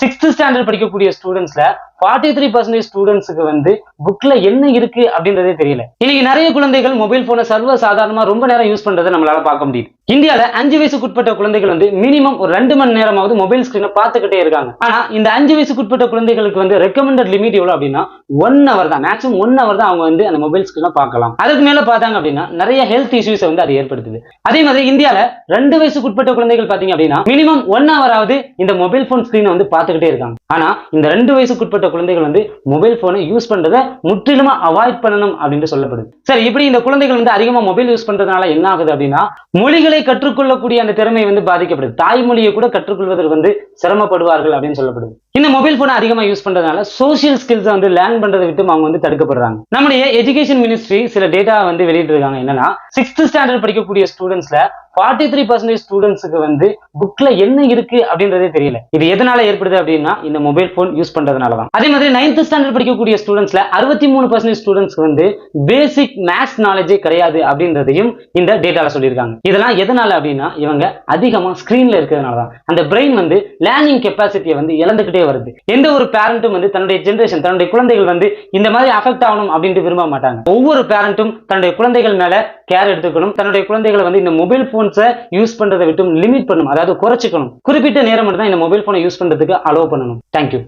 6th standard படிக்கக்கூடிய ஸ்டூடெண்ட்ஸ்ல 43% ஸ்டூடெண்ட்ஸ்க்கு வந்து புக்ல என்ன இருக்கு அப்படின்றதே தெரியல. இன்னைக்கு நிறைய குழந்தைகள் மொபைல் போனை சர்வ சாதாரணமா ரொம்ப நேரம் யூஸ் பண்றதை நம்மளால பார்க்க முடியுது. இந்தியால 5 வயசுக்குட்பட்ட குழந்தைகள் வந்து மினிமம் ஒரு 2 மணி நேரமாவது மொபைல் ஸ்கிரீனை பார்த்துக்கிட்டே இருக்காங்க. ஆனா இந்த 5 வயசுக்குட்பட்ட குழந்தைகளுக்கு வந்து ரெக்கமெண்டட் லிமிட் எவ்வளவு அப்படின்னா 1 hour தான், மேக்ஸிமம் 1 hour தான் அவங்க வந்து அந்த மொபைல் ஸ்கிரீனை பார்க்கலாம். அதுக்கு மேல பார்த்தாங்க அப்படின்னா நிறைய ஹெல்த் இஷ்யூஸ் வந்து அது ஏற்படுத்துது. அதே மாதிரி இந்தியால 2 வயசுக்குட்பட்ட குழந்தைகள் பாத்தீங்க அப்படின்னா மினிமம் 1 hour ஆவது இந்த மொபைல் போன் ஸ்கிரீனை வந்து பார்த்துக்கிட்டே இருக்காங்க. ஆனா இந்த 2 வயசுக்குட்பட்ட குழந்தைகள் வந்து மொபைல் போனை யூஸ் பண்றதை முற்றிலுமா அவாய்ட் பண்ணணும் அப்படின்னு சொல்லப்படுது. சரி, இப்படி இந்த குழந்தைகள் வந்து அதிகமா மொபைல் யூஸ் பண்றதுனால என்ன ஆகுது அப்படின்னா மொழிகளை கற்றுக்கொள்ளக்கூடிய அந்த திறமை வந்து பாதிக்கப்படுது. தாய்மொழியை கூட கற்றுக்கொள்வதற்கு வந்து சிரமப்படுவார்கள் அப்படின்னு சொல்லப்படுது. இந்த மொபைல் போனை அதிகமா யூஸ் பண்றதுனால சோசியல் ஸ்கில்ஸ் வந்து லேர்ன் பண்றதை விட்டு அவங்க வந்து தடுக்கப்படுறாங்க. நம்முடைய எஜுகேஷன் மினிஸ்ட்ரி சில டேட்டா வந்து வெளியிட்டு இருக்காங்க. என்னன்னா 6th ஸ்டாண்டர்ட் படிக்கக்கூடிய ஸ்டூடெண்ட்ஸ்ல 43% ஸ்டூடெண்ட்ஸ்க்கு வந்து புக்ல என்ன இருக்கு அப்படின்றதே தெரியல. இது எதனால ஏற்படுது அப்படின்னா இந்த மொபைல் போன் யூஸ் பண்றதுனால தான். அதே மாதிரி 9th ஸ்டாண்டர்ட் படிக்கக்கூடிய ஸ்டூடெண்ட்ஸ்ல 63% ஸ்டூடெண்ட்ஸ்க்கு வந்து பேசிக் மேத்ஸ் நாலேஜே கிடையாது அப்படின்றதையும் இந்த டேட்டால சொல்லியிருக்காங்க. இதெல்லாம் எதனால அப்படின்னா இவங்க அதிகமா ஸ்கிரீன்ல இருக்கிறதுனால தான். அந்த பிரெயின் வந்து லேர்னிங் கெப்பாசிட்டியை வந்து இழந்துகிட்டே வருது. எந்த ஒரு பேரண்ட்டும் வந்து தன்னுடைய ஜெனரேஷன் தன்னுடைய குழந்தைகள் வந்து இந்த மாதிரி அஃபெக்ட் ஆகணும் அப்படின்ட்டு விரும்ப மாட்டாங்க. ஒவ்வொரு பேரண்ட்டும் தன்னுடைய குழந்தைகள் மேல கேர் எடுத்துக்கணும். தன்னுடைய குழந்தைகளை வந்து இந்த மொபைல் போன்ஸை யூஸ் பண்றதை விட்டு லிமிட் பண்ணணும், அதாவது குறைச்சிக்கணும். குறிப்பிட்ட நேரம் மட்டும் தான் இந்த மொபைல் போனை யூஸ் பண்றதுக்கு அலோவ் பண்ணணும். தேங்க்யூ.